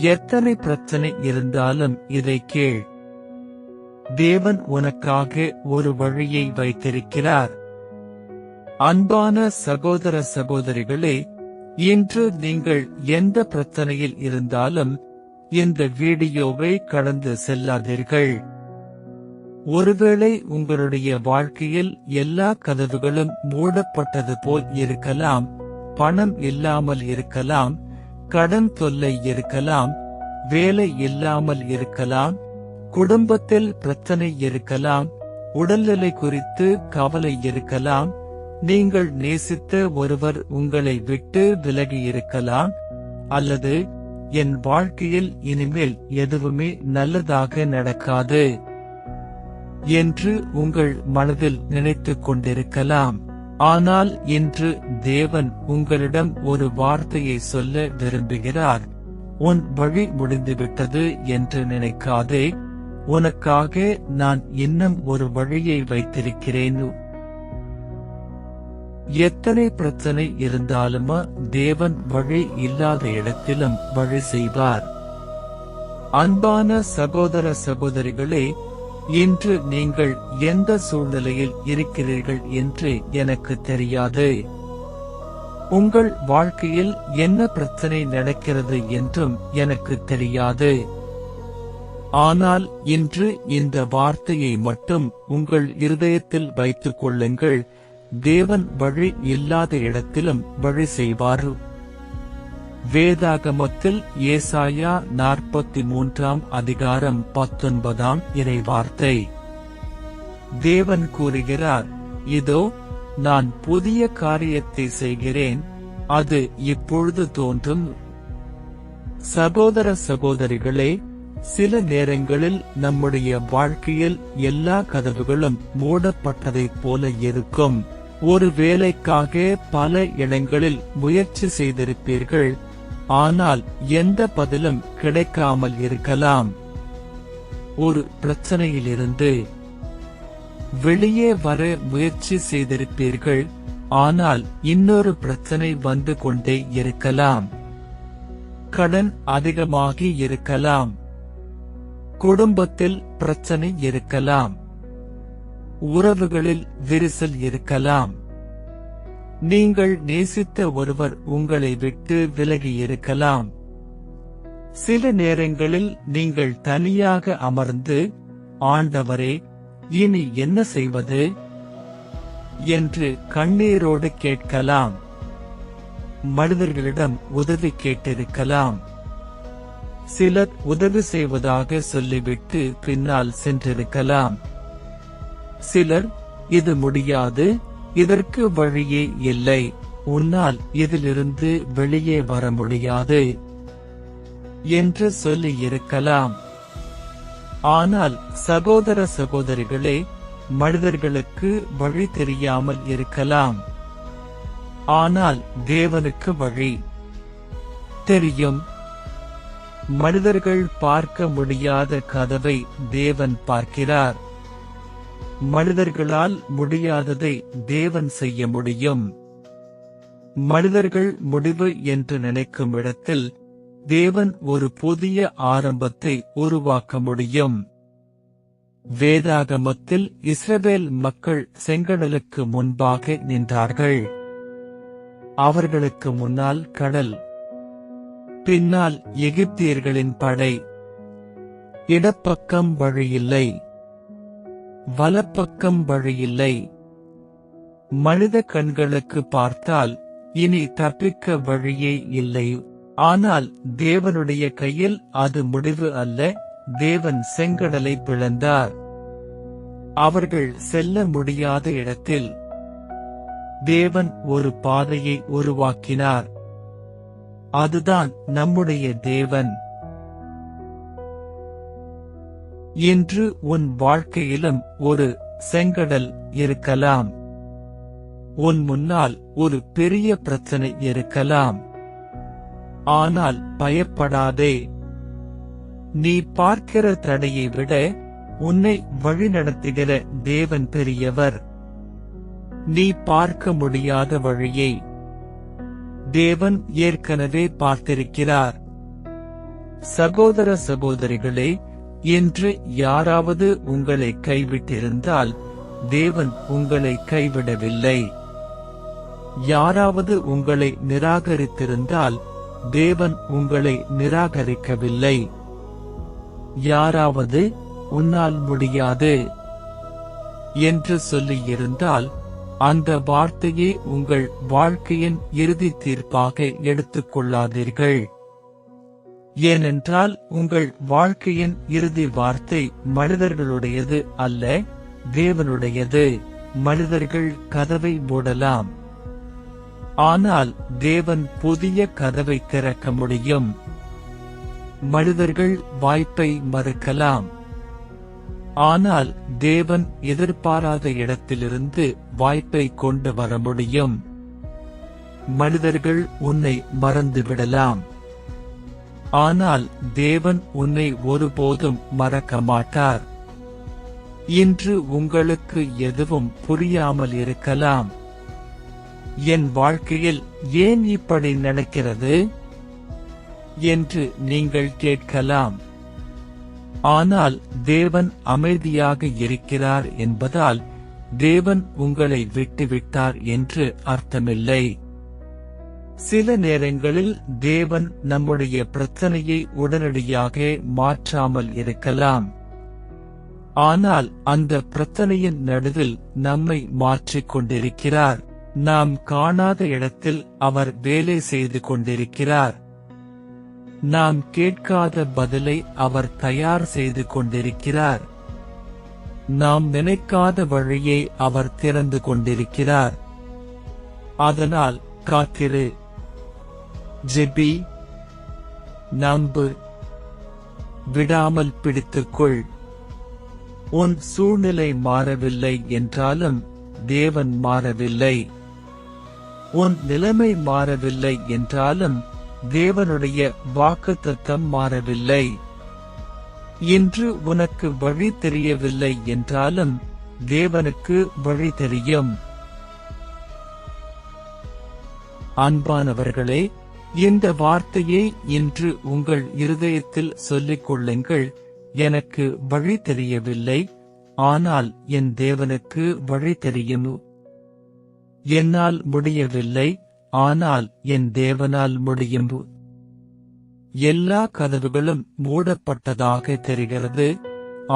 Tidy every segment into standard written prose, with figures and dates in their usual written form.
எத்தனை பிரச்சனை இருந்தாலும் இதை கேள். தேவன் உனக்காக ஒரு வழியை வைத்திருக்கிறார். அன்பான சகோதர சகோதரிகளே, இன்று நீங்கள் எந்த பிரச்சனையில் இருந்தாலும் இந்த வீடியோவை கடந்து செல்லாதீர்கள். ஒருவேளை உங்களுடைய வாழ்க்கையில் எல்லா கதவுகளும் மூடப்பட்டது போல் இருக்கலாம், பணம் இல்லாமல் இருக்கலாம், கடன் தொல்லை இருக்கலாம், வேலை இல்லாமல் இருக்கலாம், குடும்பத்தில் பிரச்சனை இருக்கலாம், உடல்நிலை குறித்து கவலை இருக்கலாம், நீங்கள் நேசித்த ஒருவர் உங்களை விட்டு விலகி இருக்கலாம், அல்லது என் வாழ்க்கையில் இனிமேல் எதுவுமே நல்லதாக நடக்காது என்று உங்கள் மனதில் நினைத்துக் கொண்டிருக்கலாம். ஆனால் இன்று தேவன் உங்களிடம் ஒரு வார்த்தையை சொல்ல விரும்புகிறார். உன் வழி முடிந்துவிட்டது என்று நினைக்காதே, உனக்காக நான் இன்னும் ஒரு வழியை வைத்திருக்கிறேன். எத்தனை பிரச்சனை இருந்தாலுமா தேவன் வழி இல்லாத இடத்திலும் வழி செய்வார். அன்பான சகோதர சகோதரிகளே, இன்று நீங்கள் எந்த சூழ்நிலையில் இருக்கிறீர்கள் என்று எனக்கு தெரியாது. உங்கள் வாழ்க்கையில் என்ன பிரச்சனை நடக்கிறது என்றும் எனக்கு தெரியாது. ஆனால் இன்று இந்த வார்த்தையை மட்டும் உங்கள் இருதயத்தில் வைத்துக் கொள்ளுங்கள். தேவன் வழி இல்லாத இடத்திலும் வழி செய்வார். வேதாகமத்தில் ஏசாயா 43 அதிகாரம் 19 இறைவார்த்தை. தேவன் கூறுகிறார், இதோ நான் புதிய காரியத்தை செய்கிறேன், அது இப்பொழுது தோன்றும். சகோதர சகோதரிகளே, சில நேரங்களில் நம்முடைய வாழ்க்கையில் எல்லா கதவுகளும் மூடப்பட்டதைப் போல இருக்கும். ஒரு வேலைக்காக பல இடங்களில் முயற்சி செய்திருப்பீர்கள், ஆனால் எந்த பதிலும் கிடைக்காமல் இருக்கலாம். ஒரு பிரச்சனையிலிருந்து வெளியே வர முயற்சி செய்திருப்பீர்கள், ஆனால் இன்னொரு பிரச்சனை வந்து கொண்டே இருக்கலாம். கடன் அதிகமாகி இருக்கலாம், குடும்பத்தில் பிரச்சனை இருக்கலாம், உறவுகளில் விரிசல் இருக்கலாம், நீங்கள் நேசித்த ஒருவர் உங்களை விட்டு விலகி இருக்கலாம். சில நேரங்களில் நீங்கள் தனியாக அமர்ந்து, ஆண்டவரே, இனி என்ன செய்வது என்று கண்ணீரோடு கேட்கலாம். மனிதர்களிடம் உதவி கேட்டிருக்கலாம். சிலர் உதவி செய்வதாக சொல்லிவிட்டு பின்னால் சென்றிருக்கலாம். சிலர், இது முடியாது, இதற்கு வழியே இல்லை, உன்னால் இதிலிருந்து வெளியே வர முடியாது என்று சொல்லி இருக்கலாம். ஆனால் சகோதர சகோதரிகளே, மனிதர்களுக்கு வழி தெரியாமல் இருக்கலாம். ஆனால் தேவனுக்கு வழி தெரியும். மனிதர்கள் பார்க்க முடியாத கதவை தேவன் பார்க்கிறார். மனிதர்களால் முடியாததை தேவன் செய்ய முடியும். மனிதர்கள் முடிவு என்று நினைக்கும் இடத்தில் தேவன் ஒரு புதிய ஆரம்பத்தை உருவாக்க முடியும். வேதாகமத்தில் இஸ்ரவேல் மக்கள் செங்கடலுக்கு முன்பாக நின்றார்கள். அவர்களுக்கு முன்னால் கடல், பின்னால் எகிப்தியர்களின் படை. இடப்பக்கம் வழியில்லை, வலப்பக்கம் வழியில்லை. மனித கண்களுக்கு பார்த்தால் இனி தப்பிக்க வழியே இல்லை. ஆனால் தேவனுடைய கையில் அது முடிவு அல்ல. தேவன் செங்கடலை பிளந்தார். அவர்கள் செல்ல முடியாத இடத்தில் தேவன் ஒரு பாதையை உருவாக்கினார். அதுதான் நம்முடைய தேவன். இன்று உன் வாழ்க்கையிலும் ஒரு செங்கடல் இருக்கலாம். உன் முன்னால் ஒரு பெரிய பிரச்சனை இருக்கலாம். ஆனால் பயப்படாதே. நீ பார்க்கிற தடையை விட உன்னை வழிநடத்துகிற தேவன் பெரியவர். நீ பார்க்க முடியாத வழியை தேவன் ஏற்கனவே பார்த்திருக்கிறார். சகோதர சகோதரிகளே, இன்று யாராவது உங்களை கைவிட்டிருந்தால் தேவன் உங்களை கைவிடவில்லை. யாராவது உங்களை நிராகரித்திருந்தால் தேவன் உங்களை நிராகரிக்கவில்லை. யாராவது உன்னால் முடியாது என்று சொல்லியிருந்தால் அந்த வார்த்தையை உங்கள் வாழ்க்கையின் இறுதி தீர்ப்பாக எடுத்துக் கொள்ளாதீர்கள். ஏனென்றால் உங்கள் வாழ்க்கையின் இறுதி வார்த்தை மனிதர்களுடையது அல்ல, தேவனுடையது. மனிதர்கள் கதவை மூடலாம், ஆனால் தேவன் புதிய கதவை திறக்க முடியும். மனிதர்கள் வாய்ப்பை மறுக்கலாம், ஆனால் தேவன் எதிர்பாராத இடத்திலிருந்து வாய்ப்பை கொண்டு வர முடியும். மனிதர்கள் உன்னை மறந்துவிடலாம், ஆனால் தேவன் உன்னை ஒருபோதும் மறக்க மாட்டார். இன்று உங்களுக்கு எதுவும் புரியாமல் இருக்கலாம். என் வாழ்க்கையில் ஏன் இப்படி நடக்கிறது என்று நீங்கள் கேட்கலாம். ஆனால் தேவன் அமைதியாக இருக்கிறார் என்பதால் தேவன் உங்களை விட்டுவிட்டார் என்று அர்த்தமில்லை. சில நேரங்களில் தேவன் நம்முடைய பிரச்சனையை உடனடியாக மாற்றாமல் இருக்கலாம், ஆனால் அந்த பிரச்சனையின் நடுவில் நம்மை மாற்றிக் கொண்டிருக்கிறார். நாம் காணாத இடத்தில் அவர் வேலை செய்து கொண்டிருக்கிறார். நாம் கேட்காத பதிலை அவர் தயார் செய்து கொண்டிருக்கிறார். நாம் நினைக்காத வழியை அவர் திறந்து கொண்டிருக்கிறார். அதனால் காத்திரு, ஜெபி, நம்பு, விடாமல் பிடித்துக்கொள். உன் சூழ்நிலை மாறவில்லை என்றாலும் தேவன் மாறவில்லை. உன் நிலைமை மாறவில்லை என்றாலும் தேவனுடைய வாக்குத்தத்தம் மாறவில்லை. இன்று உனக்கு வழி தெரியவில்லை என்றாலும் தேவனுக்கு வழி தெரியும். அன்பானவர்களே, இந்த வார்த்தையை இன்று உங்கள் இருதயத்தில் சொல்லிக் கொள்ளுங்கள். எனக்கு வழி தெரியவில்லை, ஆனால் என் தேவனுக்கு வழி தெரியும். என்னால் முடியவில்லை, ஆனால் என் தேவனால் முடியும். எல்லா கதவுகளும் மூடப்பட்டதாக தெரிகிறது,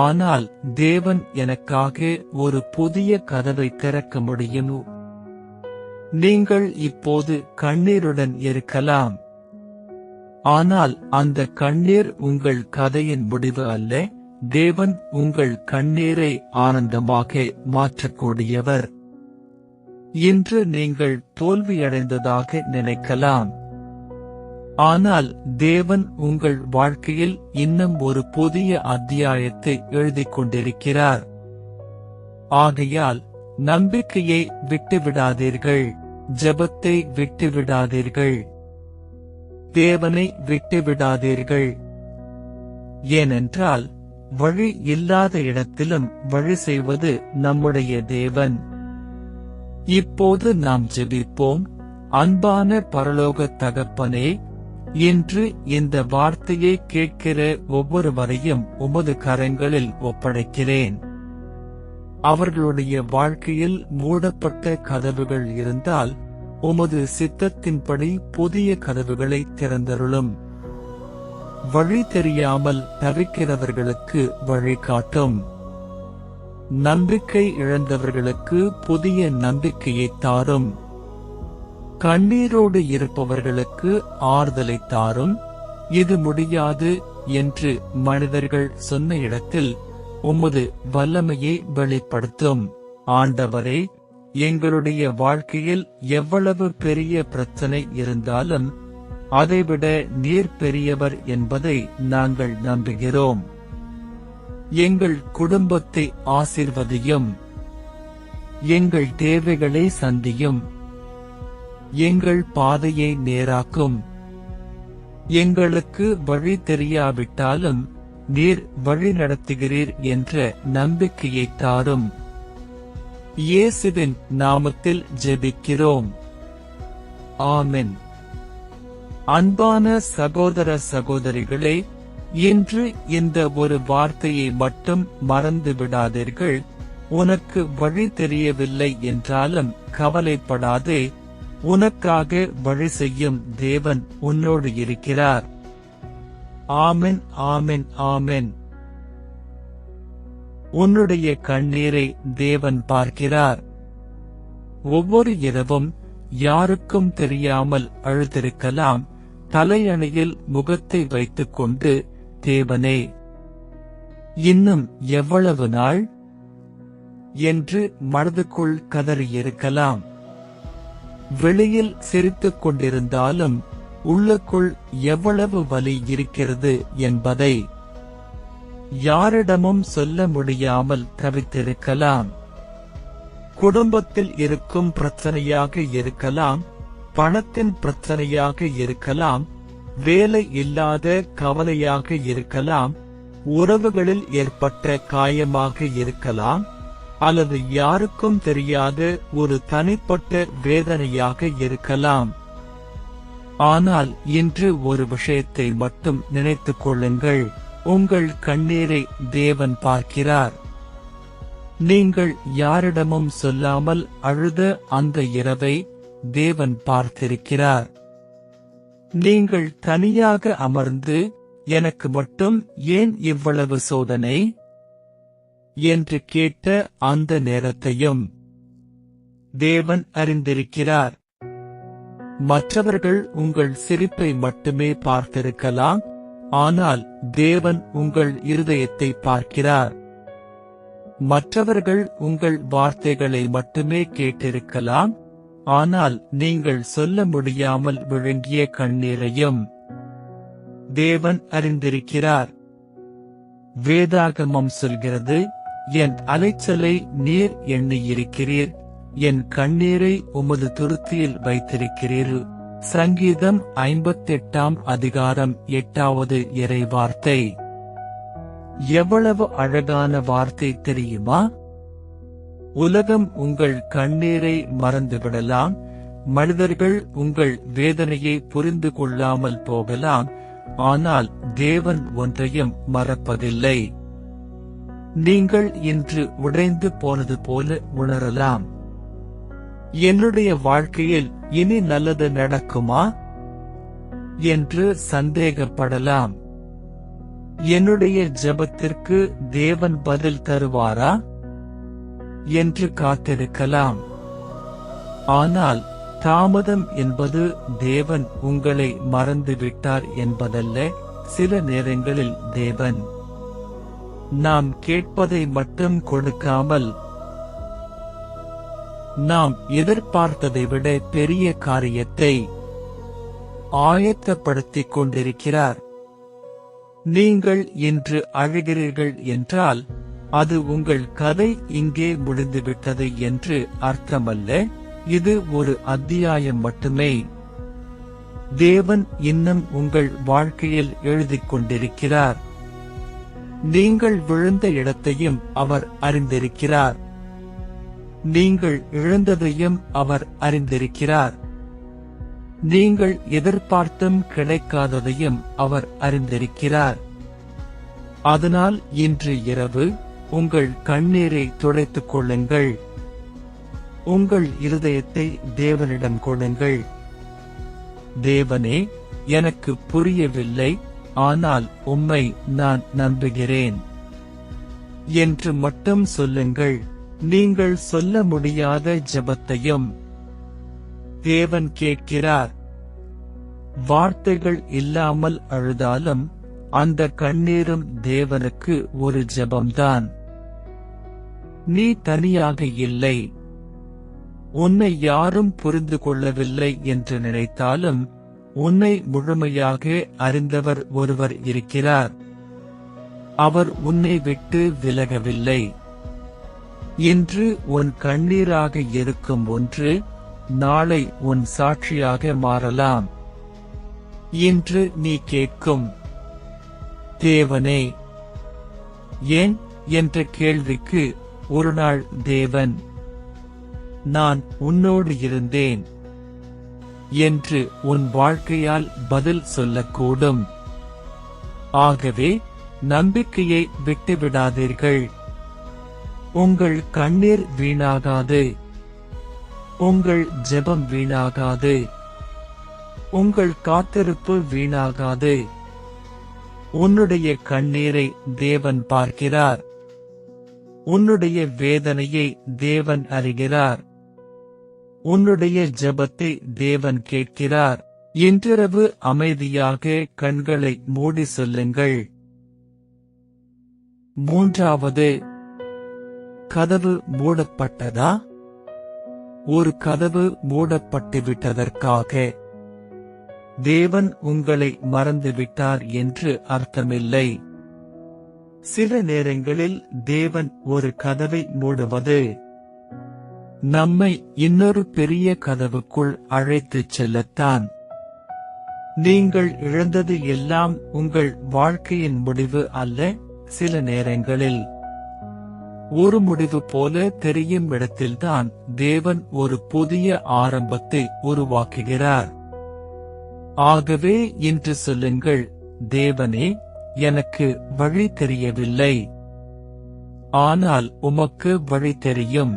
ஆனால் தேவன் எனக்காக ஒரு புதிய கதவை திறக்க முடியும். நீங்கள் இப்போது கண்ணீருடன் இருக்கலாம், ஆனால் அந்த கண்ணீர் உங்கள் கதையின் முடிவு அல்ல. தேவன் உங்கள் கண்ணீரை ஆனந்தமாக மாற்றக்கூடியவர். இன்று நீங்கள் தோல்வியடைந்ததாக நினைக்கலாம், ஆனால் தேவன் உங்கள் வாழ்க்கையில் இன்னும் ஒரு புதிய அத்தியாயத்தை எழுதிக் கொண்டிருக்கிறார். ஆகையால் நம்பிக்கையை விட்டுவிடாதீர்கள், ஜெபத்தை விட்டுவிடாதீர்கள், தேவனை விட்டுவிடாதீர்கள். ஏனென்றால் வழி இல்லாத இடத்திலும் வழி செய்வது நம்முடைய தேவன். இப்போது நாம் ஜெபிப்போம். அன்பான பரலோக தகப்பனே, இன்று இந்த வார்த்தையை கேட்கிற ஒவ்வொருவரையும் உமது கரங்களில் ஒப்படைக்கிறேன். அவர்களுடைய வாழ்க்கையில் மூடப்பட்ட கதவுகள் இருந்தால் உமது சித்தத்தின்படி புதிய கதவுகளை திறந்தருளும். வழி தெரியாமல் தவிக்கிறவர்களுக்கு வழி காட்டும். நம்பிக்கை இழந்தவர்களுக்கு புதிய நம்பிக்கையை தாரும். கண்ணீரோடு இருப்பவர்களுக்கு ஆறுதலை தாரும். இது முடியாது என்று மனிதர்கள் சொன்ன இடத்தில் உமது வல்லமையை வெளிப்படுத்தும். ஆண்டவரே, எங்களுடைய வாழ்க்கையில் எவ்வளவு பெரிய பிரச்சனை இருந்தாலும் அதைவிட நீர் பெரியவர் என்பதை நாங்கள் நம்புகிறோம். எங்கள் குடும்பத்தை ஆசீர்வதியும், எங்கள் தேவைகளை சந்தியும், எங்கள் பாதையை நேராக்கும். எங்களுக்கு வழி தெரியாவிட்டாலும் நீர் வழி நடத்துகிறீர் என்ற நம்பிக்கையை தாரும். இயேசுவின் நாமத்தில் ஜெபிக்கிறோம். ஆமென். அன்பான சகோதர சகோதரிகளே, இன்று இந்த ஒரு வார்த்தையை மட்டும் மறந்து விடாதீர்கள். உனக்கு வழி தெரியவில்லை என்றாலும் கவலைப்படாதே, உனக்காக வழி செய்யும் தேவன் உன்னோடு இருக்கிறார். ஆமென், ஆமென், ஆமென். உன்னுடைய கண்ணீரை தேவன் பார்க்கிறார். ஒவ்வொரு இரவும் யாருக்கும் தெரியாமல் அழுதிருக்கலாம். தலையணையில் முகத்தை வைத்துக் கொண்டு, தேவனே, இன்னும் எவ்வளவு நாள் என்று மனதுக்குள் கதறியிருக்கலாம். வெளியில் சிரித்துக் கொண்டிருந்தாலும் உள்ளுக்குள் எவ்வளவு வலி இருக்கிறது என்பதை யாரிடமும் சொல்ல முடியாமல் தவித்திருக்கலாம். குடும்பத்தில் இருக்கும் பிரச்சனையாக இருக்கலாம், பணத்தின் பிரச்சனையாக இருக்கலாம், வேலை இல்லாத கவலையாக இருக்கலாம், உறவுகளில் ஏற்பட்ட காயமாக இருக்கலாம், அல்லது யாருக்கும் தெரியாத ஒரு தனிப்பட்ட வேதனையாக இருக்கலாம். ஆனால் இன்று ஒரு விஷயத்தை மட்டும் நினைத்துக் கொள்ளுங்கள். உங்கள் கண்ணீரை தேவன் பார்க்கிறார். நீங்கள் யாரிடமும் சொல்லாமல் அழுத அந்த இரவை தேவன் பார்த்திருக்கிறார். நீங்கள் தனியாக அமர்ந்து, எனக்கு மட்டும் ஏன் இவ்வளவு சோதனை என்று கேட்ட அந்த நேரத்தையும் தேவன் அறிந்திருக்கிறார். மற்றவர்கள் உங்கள் சிரிப்பை மட்டுமே பார்த்திருக்கலாம், ஆனால் தேவன் உங்கள் இருதயத்தை பார்க்கிறார். மற்றவர்கள் உங்கள் வார்த்தைகளை மட்டுமே கேட்டிருக்கலாம், ஆனால் நீங்கள் சொல்ல முடியாமல் விழுங்கிய கண்ணீரையும் தேவன் அறிந்திருக்கிறார். வேதாகமம் சொல்கிறது, என் அலைச்சலை நீர் எண்ணியிருக்கிறீர், என் கண்ணீரை உமது துருத்தியில் வைத்திருக்கிறீர். சங்கீதம் 58 அதிகாரம் 8வது இறை வார்த்தை. எவ்வளவு அழகான வார்த்தை தெரியுமா? உலகம் உங்கள் கண்ணீரை மறந்துவிடலாம், மனிதர்கள் உங்கள் வேதனையை புரிந்து கொள்ளாமல் போகலாம், ஆனால் தேவன் ஒன்றையும் மறப்பதில்லை. நீங்கள் இன்று உடைந்து போனது போல உணரலாம். என்னுடைய வாழ்க்கையில் இனி நல்லது நடக்குமா என்று சந்தேகப்படலாம். என்னுடைய ஜெபத்திற்கு தேவன் பதில் தருவாரா என்று காத்திருக்கலாம். ஆனால் தாமதம் என்பது தேவன் உங்களை மறந்துவிட்டார் என்பதல்ல. சில நேரங்களில் தேவன் நாம் கேட்பதை மட்டும் கொடுக்காமல் நாம் எதிர்பார்த்ததை விட பெரிய காரியத்தை ஆயத்தப்படுத்திக் கொண்டிருக்கிறார். நீங்கள் இன்று அழுகிறீர்கள் என்றால் அது உங்கள் கதை இங்கே முடிந்துவிட்டது என்று அர்த்தமல்ல. இது ஒரு அத்தியாயம் மட்டுமே. தேவன் இன்னும் உங்கள் வாழ்க்கையில் எழுதிக் கொண்டிருக்கிறார். நீங்கள் விழுந்த இடத்தையும் அவர் அறிந்திருக்கிறார். நீங்கள் இழந்ததையும் அவர் அறிந்திருக்கிறார். நீங்கள் எதிர்பார்த்தும் கிடைக்காததையும் அவர் அறிந்திருக்கிறார். அதனால் இன்று இரவு உங்கள் கண்ணீரை துடைத்துக் கொள்ளுங்கள். உங்கள் இருதயத்தை தேவனிடம் கொடுங்கள். தேவனே, எனக்கு புரியவில்லை, ஆனால் உம்மை நான் நம்புகிறேன் என்று மட்டும் சொல்லுங்கள். நீங்கள் சொல்ல முடியாத ஜெபத்தையும் தேவன் கேட்கிறார். வார்த்தைகள் இல்லாமல் அழுதாலும் அந்த கண்ணீரும் தேவனுக்கு ஒரு ஜெபம்தான். நீ தனியாக இல்லை. உன்னை யாரும் புரிந்து கொள்ளவில்லை என்று நினைத்தாலும் உன்னை முழுமையாக அறிந்தவர் ஒருவர் இருக்கிறார். அவர் உன்னை விட்டு விலகவில்லை. இன்று உன் கண்ணீராக இருக்கும் ஒன்று நாளை உன் சாட்சியாக மாறலாம். இன்று நீ கேட்கும் தேவனே ஏன் என்ற கேள்விக்கு ஒரு நாள் தேவன் நான் உன்னோடு இருந்தேன், என்று உன் வாழ்க்கையால் பதில் சொல்லக்கூடும். ஆகவே நம்பிக்கையை விட்டுவிடாதீர்கள். உங்கள் கண்ணீர் வீணாகாது. உங்கள் ஜெபம் வீணாகாது. உங்கள் காத்திருப்பு வீணாகாது. உன்னுடைய கண்ணீரை தேவன் பார்க்கிறார். உன்னுடைய வேதனையை தேவன் அறிகிறார். உன்னுடைய ஜெபத்தை தேவன் கேட்கிறார். இன்றிரவு அமைதியாக கண்களை மூடி சொல்லுங்கள். மூன்றாவது, கதவு மூடப்பட்டதா? ஒரு கதவு மூடப்பட்டு விட்டதற்காக தேவன் உங்களை மறந்துவிட்டார் என்று அர்த்தமில்லை. சில நேரங்களில் தேவன் ஒரு கதவை மூடுவது நம்மை இன்னொரு பெரிய கதவுக்குள் அழைத்துச் செல்லத்தான். நீங்கள் இழந்தது எல்லாம் உங்கள் வாழ்க்கையின் முடிவு அல்ல. சில நேரங்களில் ஒரு முடிவு போல தெரியும் இடத்தில்தான் தேவன் ஒரு புதிய ஆரம்பத்தை உருவாக்குகிறார். ஆகவே இன்று சொல்லுங்கள், தேவனே, எனக்கு வழி தெரியவில்லை, ஆனால் உமக்கு வழி தெரியும்.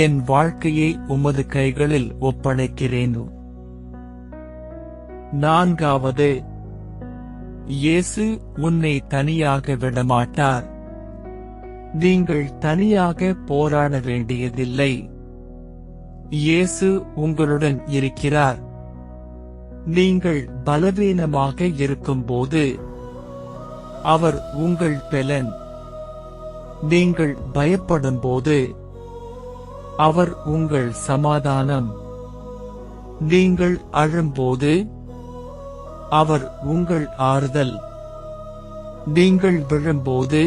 என் வாழ்க்கையை உமது கைகளில் ஒப்படைக்கிறேன். நான்காவது, இயேசு உன்னை தனியாக விடமாட்டார். நீங்கள் தனியாக போராட வேண்டியதில்லை. இயேசு உங்களுடன் இருக்கிறார். நீங்கள் பலவீனமாக இருக்கும்போது அவர் உங்கள் பெலன். நீங்கள் பயப்படும்போது அவர் உங்கள் சமாதானம். நீங்கள் அழும்போது அவர் உங்கள் ஆறுதல். நீங்கள் விழும்போது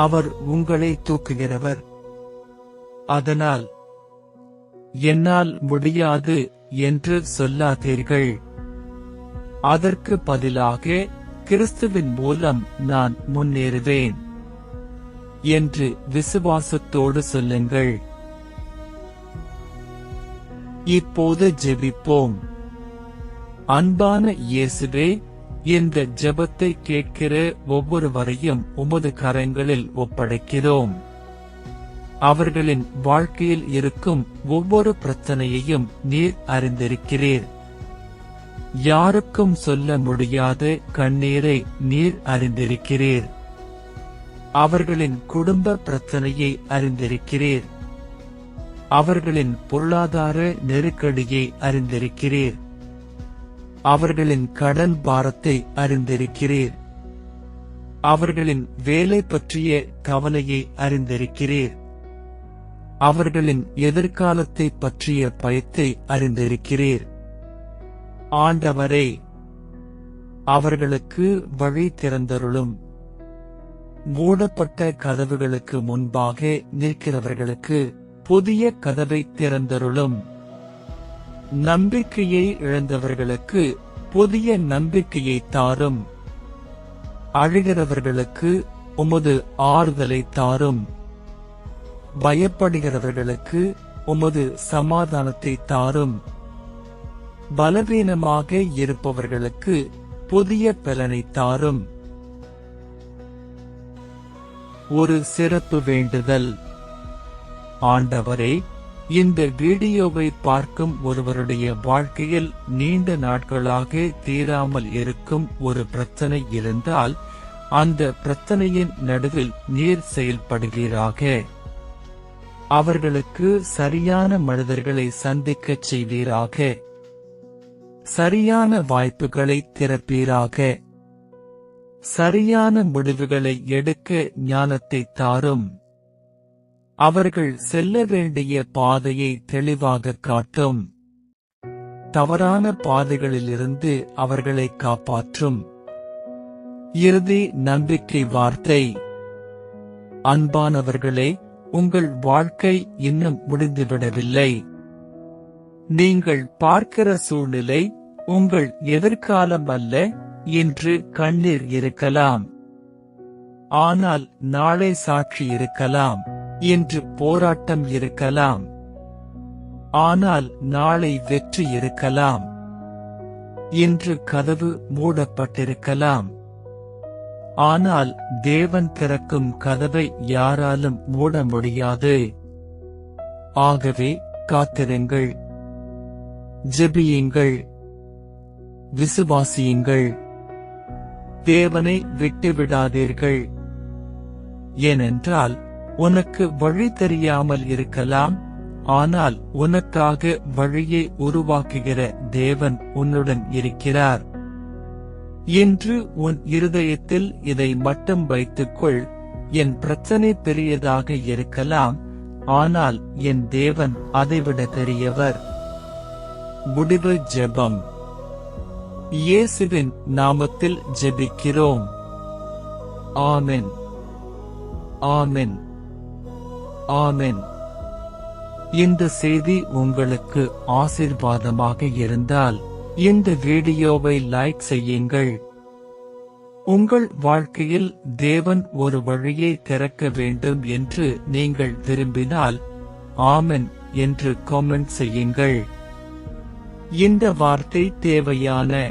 அவர் உங்களை தூக்குகிறவர். அதனால் என்னால் முடியாது என்று சொல்லாதீர்கள். அதற்கு பதிலாக கிறிஸ்துவின் மூலம் நான் முன்னேறுவேன் என்று விசுவாசத்தோடு சொல்லுங்கள். இப்போது ஜெபிப்போம். அன்பான இயேசுவே, இந்த ஜெபத்தை கேட்கிற ஒவ்வொருவரையும் உமது கரங்களில் ஒப்படைக்கிறோம். அவர்களின் வாழ்க்கையில் இருக்கும் ஒவ்வொரு பிரச்சனையையும் நீர் அறிந்திருக்கிறீர். யாருக்கும் சொல்ல முடியாத கண்ணீரை நீர் அறிந்திருக்கிறீர். அவர்களின் குடும்ப பிரச்சனையை அறிந்திருக்கிறீர். அவர்களின் பொருளாதார நெருக்கடியை அறிந்திருக்கிறீர். அவர்களின் கடன் பாரத்தை அறிந்திருக்கிறீர். அவர்களின் வேலை பற்றிய கவலையை அறிந்திருக்கிறீர். அவர்களின் எதிர்காலத்தை பற்றிய பயத்தை அறிந்திருக்கிறீர். ஆண்டவரே, அவர்களுக்கு வழி திறந்தருளும். மூடப்பட்ட கதவுகளுக்கு முன்பாக நிற்கிறவர்களுக்கு புதிய கதவை திறந்தருளும். நம்பிக்கையை இழந்தவர்களுக்கு புதிய நம்பிக்கையை தாரும். அழுகிறவர்களுக்கு உமது ஆறுதலை தாரும். பயப்படுகிறவர்களுக்கு உமது சமாதானத்தை தாரும். பலவீனமாக இருப்பவர்களுக்கு புதிய பலனை தாரும். ஒரு சிறப்பு வேண்டுதல். ஆண்டவரே, இந்த வீடியோவை பார்க்கும் ஒருவருடைய வாழ்க்கையில் நீண்ட நாட்களாக தீராமல் இருக்கும் ஒரு பிரச்சனை இருந்தால் அந்த பிரச்சனையின் நடுவில் நீர் செயல்படுவீராக. அவர்களுக்கு சரியான மனிதர்களை சந்திக்கச் செய்வீராக. சரியான வாய்ப்புகளை திறப்பீராக. சரியான முடிவுகளை எடுக்க ஞானத்தை தாரும். அவர்கள் செல்ல வேண்டிய பாதையை தெளிவாக காட்டும். தவறான பாதைகளிலிருந்து அவர்களை காப்பாற்றும். இறுதி நம்பிக்கை வார்த்தை. அன்பானவர்களே, உங்கள் வாழ்க்கை இன்னும் முடிந்துவிடவில்லை. நீங்கள் பார்க்கிற சூழ்நிலை உங்கள் எதிர்காலம் அல்ல. இன்று கண்ணீர் இருக்கலாம், ஆனால் நாளை சாட்சி இருக்கலாம். இன்று போராட்டம் இருக்கலாம், ஆனால் நாளை வெற்றி இருக்கலாம். இன்று கதவு மூடப்பட்டிருக்கலாம். ஆனால் தேவன் திறக்கும் கதவை யாராலும் மூட முடியாது. ஆகவே காத்திருங்கள், ஜெபியுங்கள், விசுவாசியுங்கள், தேவனை விட்டுவிடாதீர்கள். ஏனென்றால் உனக்கு வழி தெரியாமல் இருக்கலாம், ஆனால் உனக்காக வழியை உருவாக்குகிற தேவன் உன்னுடன் இருக்கிறார். இன்று உன் இருதயத்தில் இதை மட்டும் வைத்துக்கொள், என் பிரச்சனை பெரியதாக இருக்கலாம், ஆனால் என் தேவன் அதைவிட பெரியவர். முடிவு ஜெபம். இயேசுவின் நாமத்தில் ஜெபிக்கிறோம். ஆமென், ஆமென், ஆமென். இந்த செய்தி உங்களுக்கு ஆசீர்வாதமாக இருந்தால் இந்த வீடியோவை லைக் செய்யுங்கள். உங்கள் வாழ்க்கையில் தேவன் ஒரு வழியை திறக்க வேண்டும் என்று நீங்கள் விரும்பினால் ஆமென் என்று கமெண்ட் செய்யுங்கள். இந்த வார்த்தை தேவையான